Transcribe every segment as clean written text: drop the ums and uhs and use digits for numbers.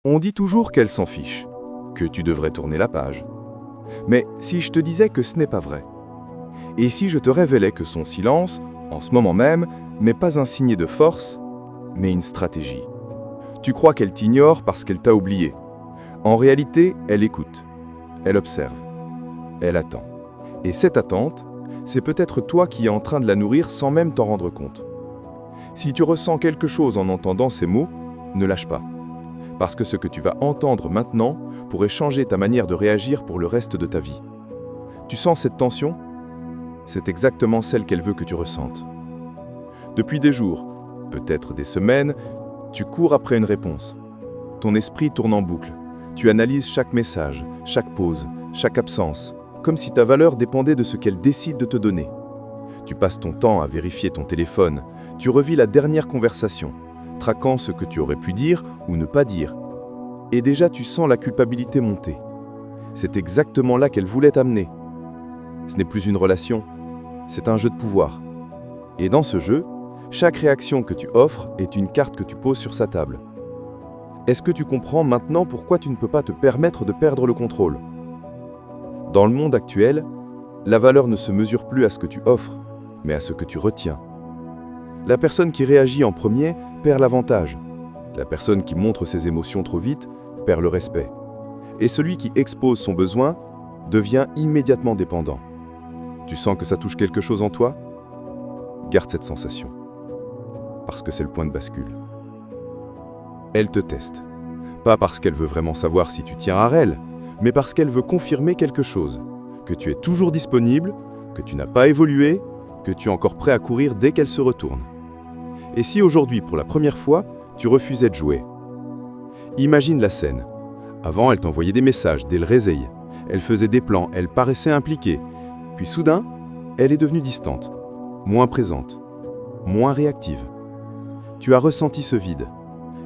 On dit toujours qu'elle s'en fiche, que tu devrais tourner la page. Mais si je te disais que ce n'est pas vrai? Et si je te révélais que son silence, en ce moment même, n'est pas un signe de force, mais une stratégie? Tu crois qu'elle t'ignore parce qu'elle t'a oublié. En réalité, elle écoute, elle observe, elle attend. Et cette attente, c'est peut-être toi qui es en train de la nourrir sans même t'en rendre compte. Si tu ressens quelque chose en entendant ces mots, ne lâche pas. Parce que ce que tu vas entendre maintenant pourrait changer ta manière de réagir pour le reste de ta vie. Tu sens cette tension? C'est exactement celle qu'elle veut que tu ressentes. Depuis des jours, peut-être des semaines, tu cours après une réponse. Ton esprit tourne en boucle. Tu analyses chaque message, chaque pause, chaque absence, comme si ta valeur dépendait de ce qu'elle décide de te donner. Tu passes ton temps à vérifier ton téléphone, tu revis la dernière conversation, traquant ce que tu aurais pu dire ou ne pas dire. Et déjà tu sens la culpabilité monter. C'est exactement là qu'elle voulait t'amener. Ce n'est plus une relation, c'est un jeu de pouvoir. Et dans ce jeu, chaque réaction que tu offres est une carte que tu poses sur sa table. Est-ce que tu comprends maintenant pourquoi tu ne peux pas te permettre de perdre le contrôle? Dans le monde actuel, la valeur ne se mesure plus à ce que tu offres, mais à ce que tu retiens. La personne qui réagit en premier perd l'avantage. La personne qui montre ses émotions trop vite perd le respect. Et celui qui expose son besoin devient immédiatement dépendant. Tu sens que ça touche quelque chose en toi? Garde cette sensation. Parce que c'est le point de bascule. Elle te teste. Pas parce qu'elle veut vraiment savoir si tu tiens à elle, mais parce qu'elle veut confirmer quelque chose. Que tu es toujours disponible, que tu n'as pas évolué, que tu es encore prêt à courir dès qu'elle se retourne. Et si aujourd'hui, pour la première fois, tu refusais de jouer? Imagine la scène. Avant, elle t'envoyait des messages dès le réveil. Elle faisait des plans, elle paraissait impliquée. Puis soudain, elle est devenue distante, moins présente, moins réactive. Tu as ressenti ce vide.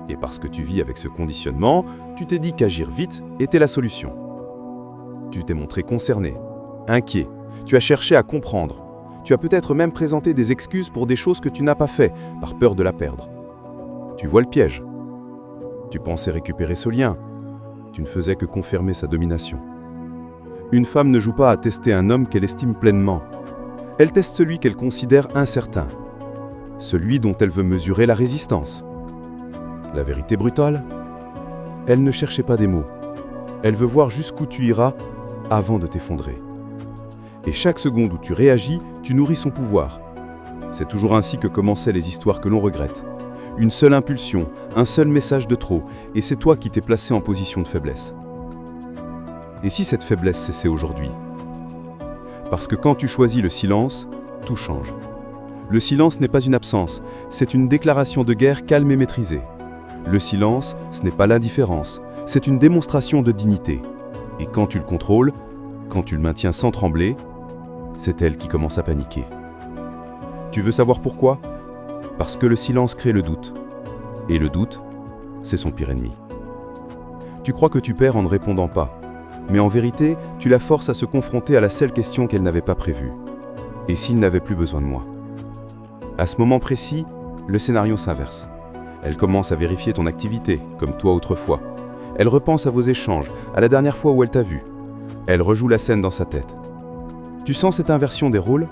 Et parce que tu vis avec ce conditionnement, tu t'es dit qu'agir vite était la solution. Tu t'es montré concerné, inquiet. Tu as cherché à comprendre. Tu as peut-être même présenté des excuses pour des choses que tu n'as pas fait, par peur de la perdre. Tu vois le piège. Tu pensais récupérer ce lien. Tu ne faisais que confirmer sa domination. Une femme ne joue pas à tester un homme qu'elle estime pleinement. Elle teste celui qu'elle considère incertain. Celui dont elle veut mesurer la résistance. La vérité brutale? Elle ne cherchait pas des mots. Elle veut voir jusqu'où tu iras avant de t'effondrer. Et chaque seconde où tu réagis, tu nourris son pouvoir. C'est toujours ainsi que commençaient les histoires que l'on regrette. Une seule impulsion, un seul message de trop, et c'est toi qui t'es placé en position de faiblesse. Et si cette faiblesse cessait aujourd'hui? Parce que quand tu choisis le silence, tout change. Le silence n'est pas une absence, c'est une déclaration de guerre calme et maîtrisée. Le silence, ce n'est pas l'indifférence, c'est une démonstration de dignité. Et quand tu le contrôles, quand tu le maintiens sans trembler, c'est elle qui commence à paniquer. Tu veux savoir pourquoi? Parce que le silence crée le doute. Et le doute, c'est son pire ennemi. Tu crois que tu perds en ne répondant pas. Mais en vérité, tu la forces à se confronter à la seule question qu'elle n'avait pas prévue. Et s'il n'avait plus besoin de moi? À ce moment précis, le scénario s'inverse. Elle commence à vérifier ton activité, comme toi autrefois. Elle repense à vos échanges, à la dernière fois où elle t'a vu. Elle rejoue la scène dans sa tête. Tu sens cette inversion des rôles?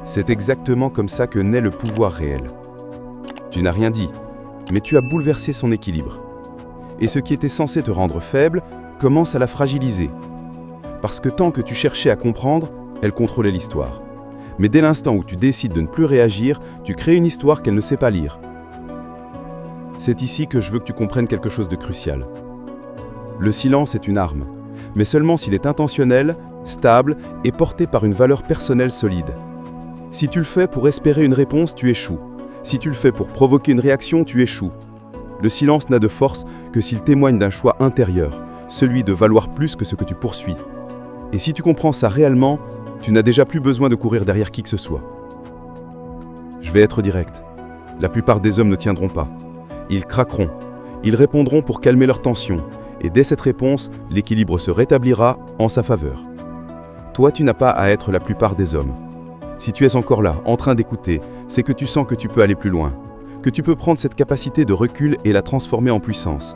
C'est exactement comme ça que naît le pouvoir réel. Tu n'as rien dit, mais tu as bouleversé son équilibre. Et ce qui était censé te rendre faible commence à la fragiliser. Parce que tant que tu cherchais à comprendre, elle contrôlait l'histoire. Mais dès l'instant où tu décides de ne plus réagir, tu crées une histoire qu'elle ne sait pas lire. C'est ici que je veux que tu comprennes quelque chose de crucial. Le silence est une arme, mais seulement s'il est intentionnel, stable et porté par une valeur personnelle solide. Si tu le fais pour espérer une réponse, tu échoues. Si tu le fais pour provoquer une réaction, tu échoues. Le silence n'a de force que s'il témoigne d'un choix intérieur, celui de valoir plus que ce que tu poursuis. Et si tu comprends ça réellement, tu n'as déjà plus besoin de courir derrière qui que ce soit. Je vais être direct. La plupart des hommes ne tiendront pas. Ils craqueront. Ils répondront pour calmer leur tension. Et dès cette réponse, l'équilibre se rétablira en sa faveur. Toi, tu n'as pas à être la plupart des hommes. Si tu es encore là, en train d'écouter, c'est que tu sens que tu peux aller plus loin, que tu peux prendre cette capacité de recul et la transformer en puissance.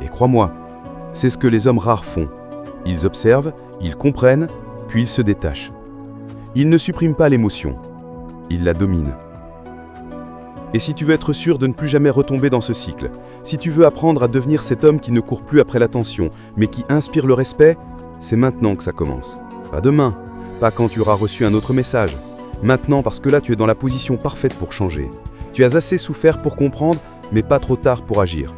Et crois-moi, c'est ce que les hommes rares font. Ils observent, ils comprennent, puis ils se détachent. Ils ne suppriment pas l'émotion, ils la dominent. Et si tu veux être sûr de ne plus jamais retomber dans ce cycle, si tu veux apprendre à devenir cet homme qui ne court plus après l'attention, mais qui inspire le respect, c'est maintenant que ça commence. Pas demain, pas quand tu auras reçu un autre message. Maintenant, parce que là, tu es dans la position parfaite pour changer. Tu as assez souffert pour comprendre, mais pas trop tard pour agir.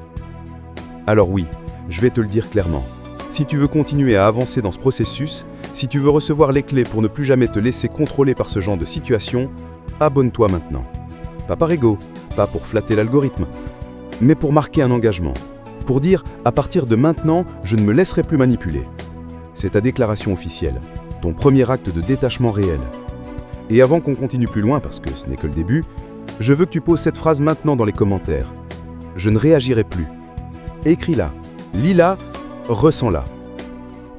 Alors oui, je vais te le dire clairement. Si tu veux continuer à avancer dans ce processus, si tu veux recevoir les clés pour ne plus jamais te laisser contrôler par ce genre de situation, abonne-toi maintenant. Pas par ego, pas pour flatter l'algorithme, mais pour marquer un engagement. Pour dire, à partir de maintenant, je ne me laisserai plus manipuler. C'est ta déclaration officielle, ton premier acte de détachement réel. Et avant qu'on continue plus loin, parce que ce n'est que le début, je veux que tu poses cette phrase maintenant dans les commentaires. Je ne réagirai plus. Écris-la, lis-la, ressens-la.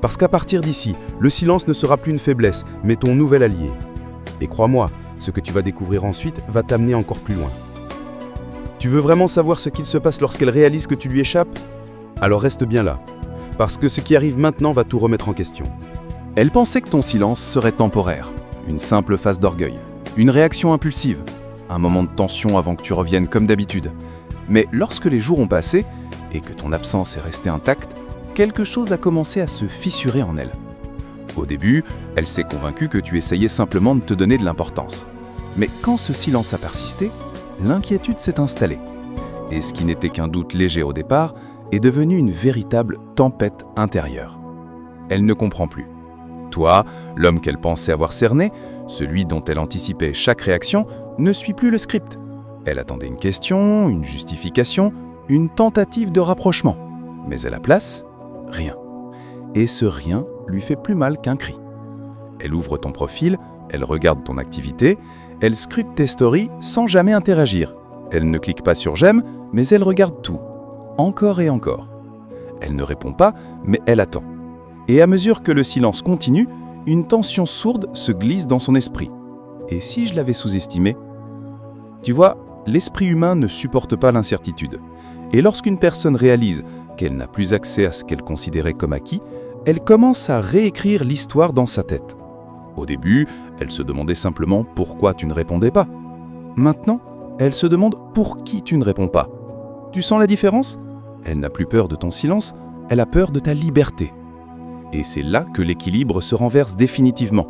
Parce qu'à partir d'ici, le silence ne sera plus une faiblesse, mais ton nouvel allié. Et crois-moi, ce que tu vas découvrir ensuite va t'amener encore plus loin. Tu veux vraiment savoir ce qu'il se passe lorsqu'elle réalise que tu lui échappes? Alors reste bien là, parce que ce qui arrive maintenant va tout remettre en question. Elle pensait que ton silence serait temporaire, une simple phase d'orgueil, une réaction impulsive, un moment de tension avant que tu reviennes comme d'habitude. Mais lorsque les jours ont passé et que ton absence est restée intacte, quelque chose a commencé à se fissurer en elle. Au début, elle s'est convaincue que tu essayais simplement de te donner de l'importance. Mais quand ce silence a persisté, l'inquiétude s'est installée. Et ce qui n'était qu'un doute léger au départ est devenu une véritable tempête intérieure. Elle ne comprend plus. Toi, l'homme qu'elle pensait avoir cerné, celui dont elle anticipait chaque réaction, ne suit plus le script. Elle attendait une question, une justification, une tentative de rapprochement. Mais à la place, rien. Et ce rien lui fait plus mal qu'un cri. Elle ouvre ton profil, elle regarde ton activité, elle scrute tes stories sans jamais interagir. Elle ne clique pas sur j'aime, mais elle regarde tout, encore et encore. Elle ne répond pas, mais elle attend. Et à mesure que le silence continue, une tension sourde se glisse dans son esprit. Et si je l'avais sous-estimé? Tu vois, l'esprit humain ne supporte pas l'incertitude. Et lorsqu'une personne réalise qu'elle n'a plus accès à ce qu'elle considérait comme acquis, elle commence à réécrire l'histoire dans sa tête. Au début, elle se demandait simplement pourquoi tu ne répondais pas. Maintenant, elle se demande pour qui tu ne réponds pas. Tu sens la différence? Elle n'a plus peur de ton silence, elle a peur de ta liberté. Et c'est là que l'équilibre se renverse définitivement.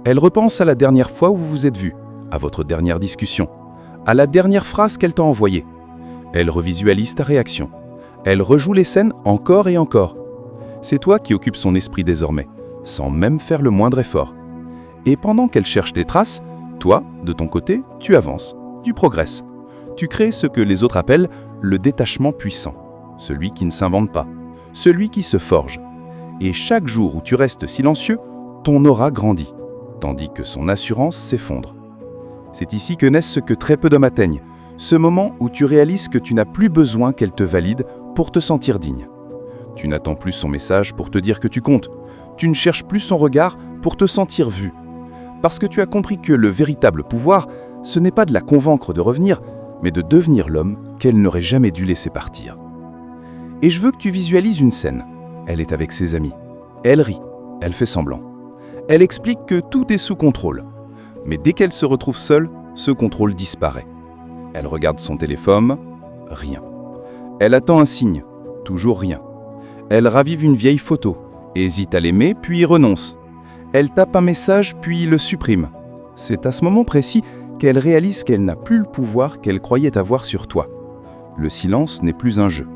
Elle repense à la dernière fois où vous vous êtes vus, à votre dernière discussion, à la dernière phrase qu'elle t'a envoyée. Elle revisualise ta réaction. Elle rejoue les scènes encore et encore. C'est toi qui occupes son esprit désormais, sans même faire le moindre effort. Et pendant qu'elle cherche tes traces, toi, de ton côté, tu avances, tu progresses. Tu crées ce que les autres appellent le détachement puissant, celui qui ne s'invente pas, celui qui se forge. Et chaque jour où tu restes silencieux, ton aura grandit, tandis que son assurance s'effondre. C'est ici que naissent ce que très peu d'hommes atteignent, ce moment où tu réalises que tu n'as plus besoin qu'elle te valide pour te sentir digne. Tu n'attends plus son message pour te dire que tu comptes. Tu ne cherches plus son regard pour te sentir vu. Parce que tu as compris que le véritable pouvoir, ce n'est pas de la convaincre de revenir, mais de devenir l'homme qu'elle n'aurait jamais dû laisser partir. Et je veux que tu visualises une scène. Elle est avec ses amis. Elle rit. Elle fait semblant. Elle explique que tout est sous contrôle. Mais dès qu'elle se retrouve seule, ce contrôle disparaît. Elle regarde son téléphone, rien. Elle attend un signe, toujours rien. Elle ravive une vieille photo, hésite à l'aimer, puis renonce. Elle tape un message, puis le supprime. C'est à ce moment précis qu'elle réalise qu'elle n'a plus le pouvoir qu'elle croyait avoir sur toi. Le silence n'est plus un jeu.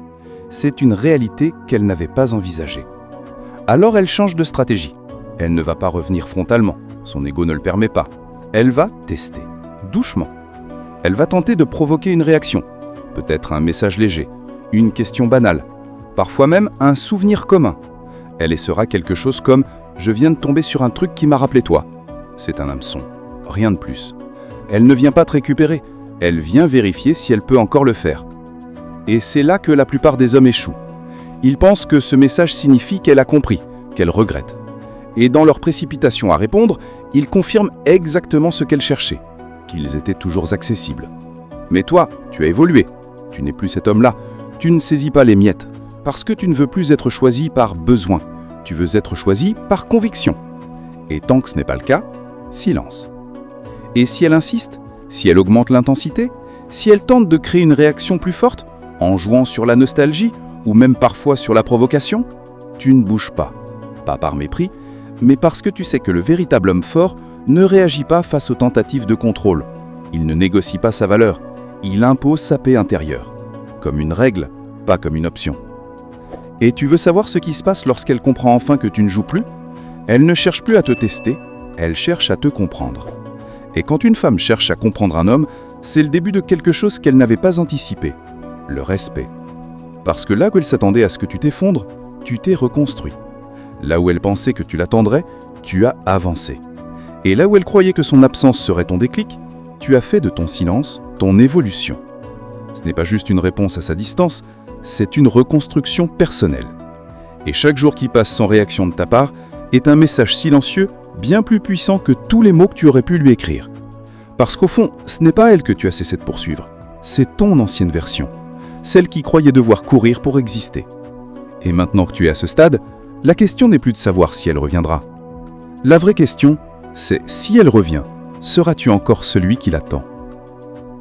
C'est une réalité qu'elle n'avait pas envisagée. Alors elle change de stratégie. Elle ne va pas revenir frontalement, son ego ne le permet pas. Elle va tester, doucement. Elle va tenter de provoquer une réaction, peut-être un message léger, une question banale, parfois même un souvenir commun. Elle essaiera quelque chose comme « Je viens de tomber sur un truc qui m'a rappelé toi ». C'est un hameçon, rien de plus. Elle ne vient pas te récupérer, elle vient vérifier si elle peut encore le faire. Et c'est là que la plupart des hommes échouent. Ils pensent que ce message signifie qu'elle a compris, qu'elle regrette. Et dans leur précipitation à répondre, ils confirment exactement ce qu'elle cherchait, qu'ils étaient toujours accessibles. Mais toi, tu as évolué. Tu n'es plus cet homme-là. Tu ne saisis pas les miettes. Parce que tu ne veux plus être choisi par besoin, tu veux être choisi par conviction. Et tant que ce n'est pas le cas, silence. Et si elle insiste, si elle augmente l'intensité, si elle tente de créer une réaction plus forte, en jouant sur la nostalgie ou même parfois sur la provocation, tu ne bouges pas. Pas par mépris, mais parce que tu sais que le véritable homme fort ne réagit pas face aux tentatives de contrôle. Il ne négocie pas sa valeur, il impose sa paix intérieure. Comme une règle, pas comme une option. Et tu veux savoir ce qui se passe lorsqu'elle comprend enfin que tu ne joues plus ? Elle ne cherche plus à te tester, elle cherche à te comprendre. Et quand une femme cherche à comprendre un homme, c'est le début de quelque chose qu'elle n'avait pas anticipé, le respect. Parce que là où elle s'attendait à ce que tu t'effondres, tu t'es reconstruit. Là où elle pensait que tu l'attendrais, tu as avancé. Et là où elle croyait que son absence serait ton déclic, tu as fait de ton silence ton évolution. Ce n'est pas juste une réponse à sa distance, c'est une reconstruction personnelle. Et chaque jour qui passe sans réaction de ta part est un message silencieux bien plus puissant que tous les mots que tu aurais pu lui écrire. Parce qu'au fond, ce n'est pas elle que tu as cessé de poursuivre, c'est ton ancienne version, celle qui croyait devoir courir pour exister. Et maintenant que tu es à ce stade, la question n'est plus de savoir si elle reviendra. La vraie question, c'est si elle revient, seras-tu encore celui qui l'attend ?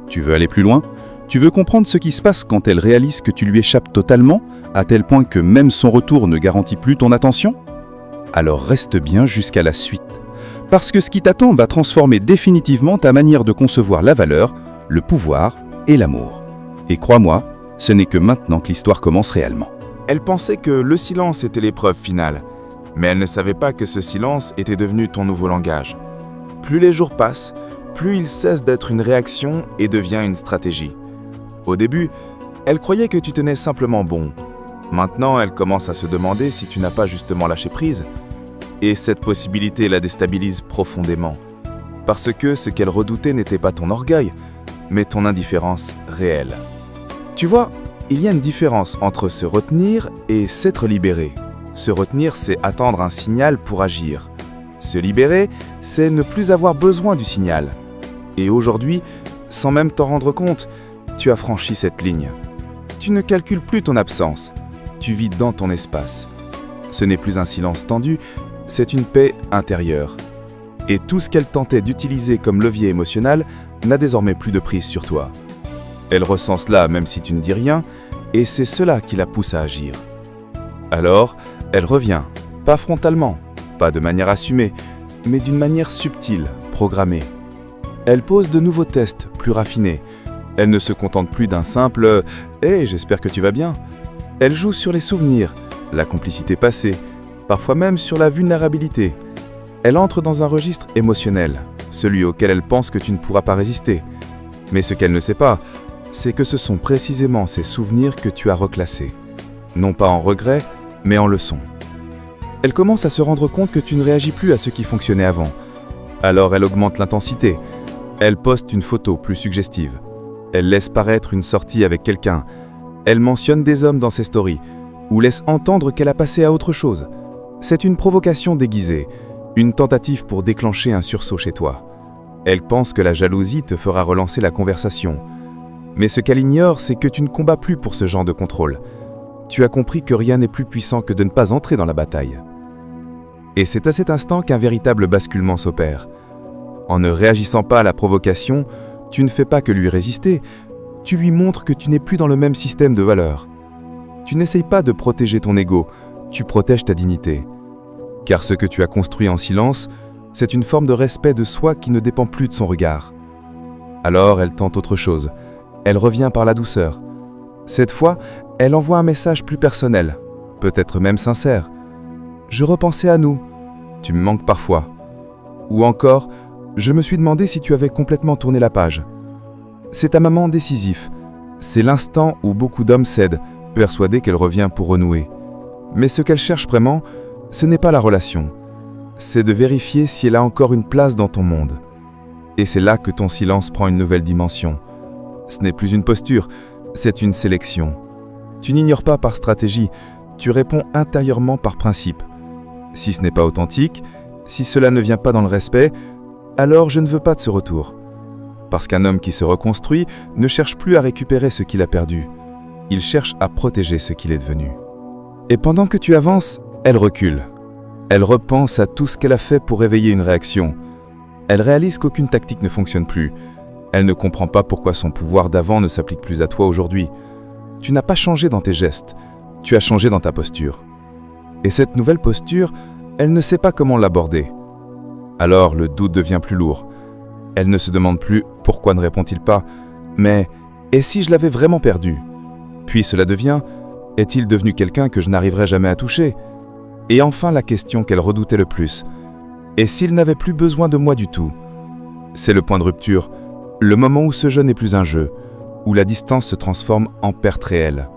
Tu veux aller plus loin ? Tu veux comprendre ce qui se passe quand elle réalise que tu lui échappes totalement, à tel point que même son retour ne garantit plus ton attention ? Alors reste bien jusqu'à la suite. Parce que ce qui t'attend va transformer définitivement ta manière de concevoir la valeur, le pouvoir et l'amour. Et crois-moi, ce n'est que maintenant que l'histoire commence réellement. Elle pensait que le silence était l'épreuve finale, mais elle ne savait pas que ce silence était devenu ton nouveau langage. Plus les jours passent, plus il cesse d'être une réaction et devient une stratégie. Au début, elle croyait que tu tenais simplement bon. Maintenant, elle commence à se demander si tu n'as pas justement lâché prise. Et cette possibilité la déstabilise profondément. Parce que ce qu'elle redoutait n'était pas ton orgueil, mais ton indifférence réelle. Tu vois, il y a une différence entre se retenir et s'être libéré. Se retenir, c'est attendre un signal pour agir. Se libérer, c'est ne plus avoir besoin du signal. Et aujourd'hui, sans même t'en rendre compte, tu as franchi cette ligne. Tu ne calcules plus ton absence, tu vis dans ton espace. Ce n'est plus un silence tendu, c'est une paix intérieure. Et tout ce qu'elle tentait d'utiliser comme levier émotionnel n'a désormais plus de prise sur toi. Elle ressent cela même si tu ne dis rien, et c'est cela qui la pousse à agir. Alors, elle revient, pas frontalement, pas de manière assumée, mais d'une manière subtile, programmée. Elle pose de nouveaux tests plus raffinés. Elle ne se contente plus d'un simple « Hey, j'espère que tu vas bien ». Elle joue sur les souvenirs, la complicité passée, parfois même sur la vulnérabilité. Elle entre dans un registre émotionnel, celui auquel elle pense que tu ne pourras pas résister. Mais ce qu'elle ne sait pas, c'est que ce sont précisément ces souvenirs que tu as reclassés. Non pas en regret, mais en leçon. Elle commence à se rendre compte que tu ne réagis plus à ce qui fonctionnait avant. Alors elle augmente l'intensité. Elle poste une photo plus suggestive. Elle laisse paraître une sortie avec quelqu'un. Elle mentionne des hommes dans ses stories, ou laisse entendre qu'elle a passé à autre chose. C'est une provocation déguisée, une tentative pour déclencher un sursaut chez toi. Elle pense que la jalousie te fera relancer la conversation. Mais ce qu'elle ignore, c'est que tu ne combats plus pour ce genre de contrôle. Tu as compris que rien n'est plus puissant que de ne pas entrer dans la bataille. Et c'est à cet instant qu'un véritable basculement s'opère. En ne réagissant pas à la provocation, tu ne fais pas que lui résister, tu lui montres que tu n'es plus dans le même système de valeurs. Tu n'essayes pas de protéger ton ego, tu protèges ta dignité. Car ce que tu as construit en silence, c'est une forme de respect de soi qui ne dépend plus de son regard. Alors elle tente autre chose, elle revient par la douceur. Cette fois, elle envoie un message plus personnel, peut-être même sincère. Je repensais à nous, tu me manques parfois. Ou encore, je me suis demandé si tu avais complètement tourné la page. C'est un moment décisif. C'est l'instant où beaucoup d'hommes cèdent, persuadés qu'elle revient pour renouer. Mais ce qu'elle cherche vraiment, ce n'est pas la relation. C'est de vérifier si elle a encore une place dans ton monde. Et c'est là que ton silence prend une nouvelle dimension. Ce n'est plus une posture, c'est une sélection. Tu n'ignores pas par stratégie, tu réponds intérieurement par principe. Si ce n'est pas authentique, si cela ne vient pas dans le respect, alors je ne veux pas de ce retour. Parce qu'un homme qui se reconstruit ne cherche plus à récupérer ce qu'il a perdu. Il cherche à protéger ce qu'il est devenu. Et pendant que tu avances, elle recule. Elle repense à tout ce qu'elle a fait pour éveiller une réaction. Elle réalise qu'aucune tactique ne fonctionne plus. Elle ne comprend pas pourquoi son pouvoir d'avant ne s'applique plus à toi aujourd'hui. Tu n'as pas changé dans tes gestes, tu as changé dans ta posture. Et cette nouvelle posture, elle ne sait pas comment l'aborder. Alors le doute devient plus lourd. Elle ne se demande plus pourquoi ne répond-il pas, mais et si je l'avais vraiment perdu? Puis cela devient, est-il devenu quelqu'un que je n'arriverai jamais à toucher? Et enfin la question qu'elle redoutait le plus, et s'il n'avait plus besoin de moi du tout? C'est le point de rupture, le moment où ce jeu n'est plus un jeu, où la distance se transforme en perte réelle.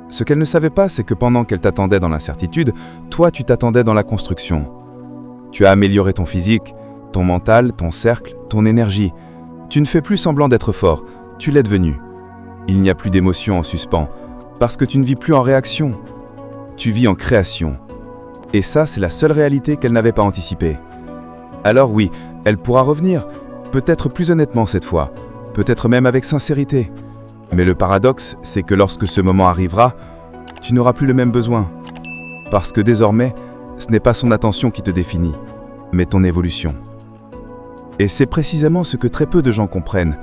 Ce qu'elle ne savait pas, c'est que pendant qu'elle t'attendait dans l'incertitude, toi tu t'attendais dans la construction. Tu as amélioré ton physique, ton mental, ton cercle, ton énergie. Tu ne fais plus semblant d'être fort, tu l'es devenu. Il n'y a plus d'émotion en suspens, parce que tu ne vis plus en réaction. Tu vis en création. Et ça, c'est la seule réalité qu'elle n'avait pas anticipée. Alors oui, elle pourra revenir, peut-être plus honnêtement cette fois, peut-être même avec sincérité. Mais le paradoxe, c'est que lorsque ce moment arrivera, tu n'auras plus le même besoin. Parce que désormais, ce n'est pas son attention qui te définit, mais ton évolution. Et c'est précisément ce que très peu de gens comprennent.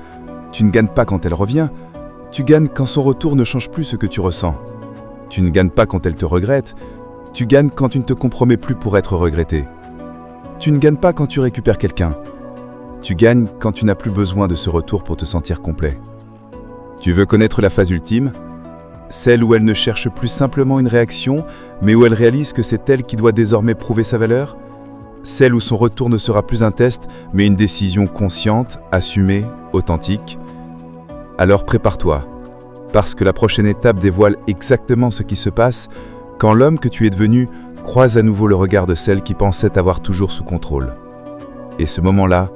Tu ne gagnes pas quand elle revient, tu gagnes quand son retour ne change plus ce que tu ressens. Tu ne gagnes pas quand elle te regrette, tu gagnes quand tu ne te compromets plus pour être regretté. Tu ne gagnes pas quand tu récupères quelqu'un. Tu gagnes quand tu n'as plus besoin de ce retour pour te sentir complet. Tu veux connaître la phase ultime? Celle où elle ne cherche plus simplement une réaction, mais où elle réalise que c'est elle qui doit désormais prouver sa valeur? Celle où son retour ne sera plus un test, mais une décision consciente, assumée, authentique? Alors prépare-toi, parce que la prochaine étape dévoile exactement ce qui se passe quand l'homme que tu es devenu croise à nouveau le regard de celle qui pensait t'avoir toujours sous contrôle. Et ce moment-là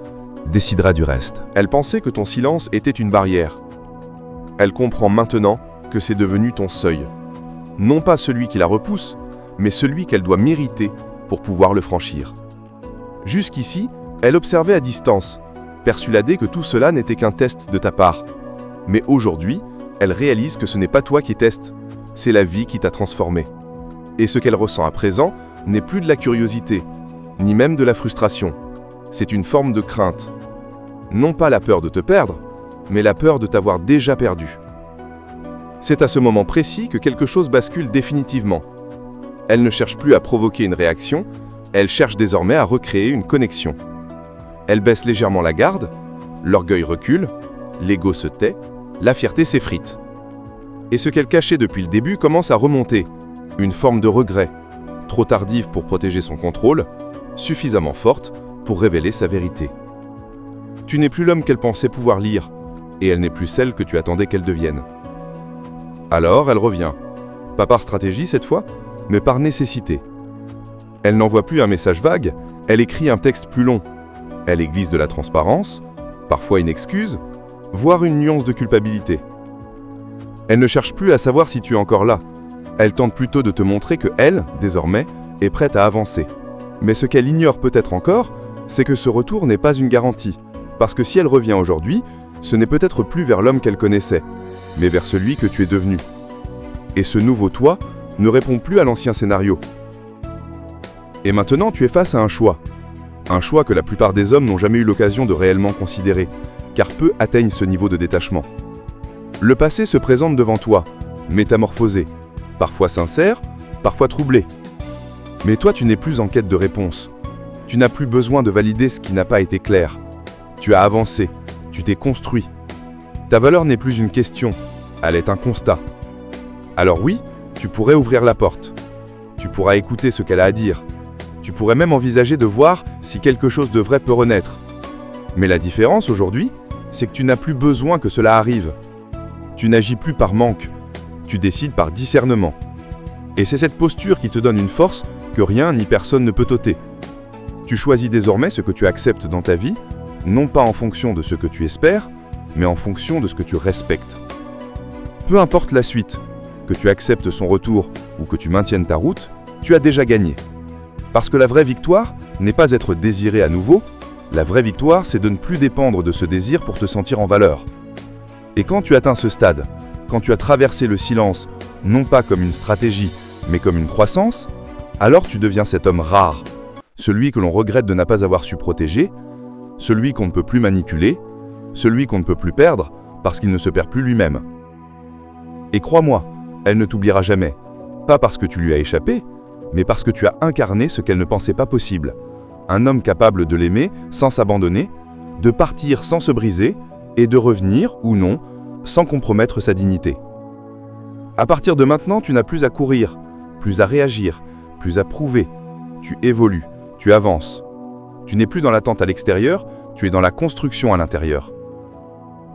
décidera du reste. Elle pensait que ton silence était une barrière. Elle comprend maintenant que c'est devenu ton seuil. Non pas celui qui la repousse, mais celui qu'elle doit mériter pour pouvoir le franchir. Jusqu'ici, elle observait à distance, persuadée que tout cela n'était qu'un test de ta part. Mais aujourd'hui, elle réalise que ce n'est pas toi qui testes, c'est la vie qui t'a transformé. Et ce qu'elle ressent à présent n'est plus de la curiosité, ni même de la frustration. C'est une forme de crainte. Non pas la peur de te perdre, mais la peur de t'avoir déjà perdu. C'est à ce moment précis que quelque chose bascule définitivement. Elle ne cherche plus à provoquer une réaction, elle cherche désormais à recréer une connexion. Elle baisse légèrement la garde, l'orgueil recule, l'ego se tait, la fierté s'effrite. Et ce qu'elle cachait depuis le début commence à remonter, une forme de regret, trop tardive pour protéger son contrôle, suffisamment forte pour révéler sa vérité. Tu n'es plus l'homme qu'elle pensait pouvoir lire, et elle n'est plus celle que tu attendais qu'elle devienne. Alors elle revient, pas par stratégie cette fois, mais par nécessité. Elle n'envoie plus un message vague, elle écrit un texte plus long. Elle y glisse de la transparence, parfois une excuse, voire une nuance de culpabilité. Elle ne cherche plus à savoir si tu es encore là. Elle tente plutôt de te montrer que elle, désormais, est prête à avancer. Mais ce qu'elle ignore peut-être encore, c'est que ce retour n'est pas une garantie. Parce que si elle revient aujourd'hui, ce n'est peut-être plus vers l'homme qu'elle connaissait, mais vers celui que tu es devenu. Et ce nouveau toi ne répond plus à l'ancien scénario. Et maintenant, tu es face à un choix. Un choix que la plupart des hommes n'ont jamais eu l'occasion de réellement considérer, car peu atteignent ce niveau de détachement. Le passé se présente devant toi, métamorphosé, parfois sincère, parfois troublé. Mais toi, tu n'es plus en quête de réponse. Tu n'as plus besoin de valider ce qui n'a pas été clair. Tu as avancé, tu t'es construit. Ta valeur n'est plus une question, elle est un constat. Alors oui, tu pourrais ouvrir la porte. Tu pourras écouter ce qu'elle a à dire. Tu pourrais même envisager de voir si quelque chose de vrai peut renaître. Mais la différence aujourd'hui, c'est que tu n'as plus besoin que cela arrive. Tu n'agis plus par manque, tu décides par discernement. Et c'est cette posture qui te donne une force que rien ni personne ne peut t'ôter. Tu choisis désormais ce que tu acceptes dans ta vie, non pas en fonction de ce que tu espères, mais en fonction de ce que tu respectes. Peu importe la suite, que tu acceptes son retour ou que tu maintiennes ta route, tu as déjà gagné. Parce que la vraie victoire n'est pas être désiré à nouveau, la vraie victoire, c'est de ne plus dépendre de ce désir pour te sentir en valeur. Et quand tu atteins ce stade, quand tu as traversé le silence, non pas comme une stratégie, mais comme une croissance, alors tu deviens cet homme rare, celui que l'on regrette de n'a pas avoir su protéger, celui qu'on ne peut plus manipuler, celui qu'on ne peut plus perdre parce qu'il ne se perd plus lui-même. Et crois-moi, elle ne t'oubliera jamais, pas parce que tu lui as échappé, mais parce que tu as incarné ce qu'elle ne pensait pas possible. Un homme capable de l'aimer sans s'abandonner, de partir sans se briser et de revenir, ou non, sans compromettre sa dignité. À partir de maintenant, tu n'as plus à courir, plus à réagir, plus à prouver. Tu évolues, tu avances. Tu n'es plus dans l'attente à l'extérieur, tu es dans la construction à l'intérieur.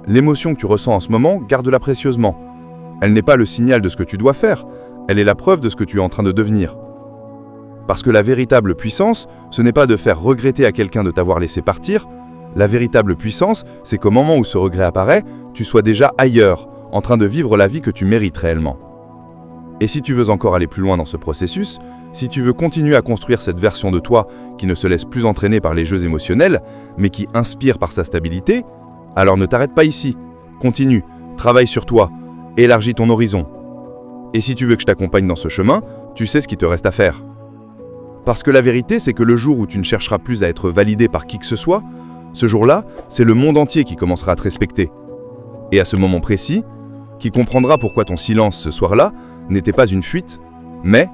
L'émotion que tu ressens en ce moment, garde-la précieusement. Elle n'est pas le signal de ce que tu dois faire, elle est la preuve de ce que tu es en train de devenir. Parce que la véritable puissance, ce n'est pas de faire regretter à quelqu'un de t'avoir laissé partir. La véritable puissance, c'est qu'au moment où ce regret apparaît, tu sois déjà ailleurs, en train de vivre la vie que tu mérites réellement. Et si tu veux encore aller plus loin dans ce processus, si tu veux continuer à construire cette version de toi qui ne se laisse plus entraîner par les jeux émotionnels, mais qui inspire par sa stabilité, alors ne t'arrête pas ici. Continue, travaille sur toi, élargis ton horizon. Et si tu veux que je t'accompagne dans ce chemin, tu sais ce qu'il te reste à faire. Parce que la vérité, c'est que le jour où tu ne chercheras plus à être validé par qui que ce soit, ce jour-là, c'est le monde entier qui commencera à te respecter. Et à ce moment précis, qui comprendra pourquoi ton silence ce soir-là n'était pas une fuite, mais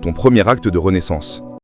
ton premier acte de renaissance.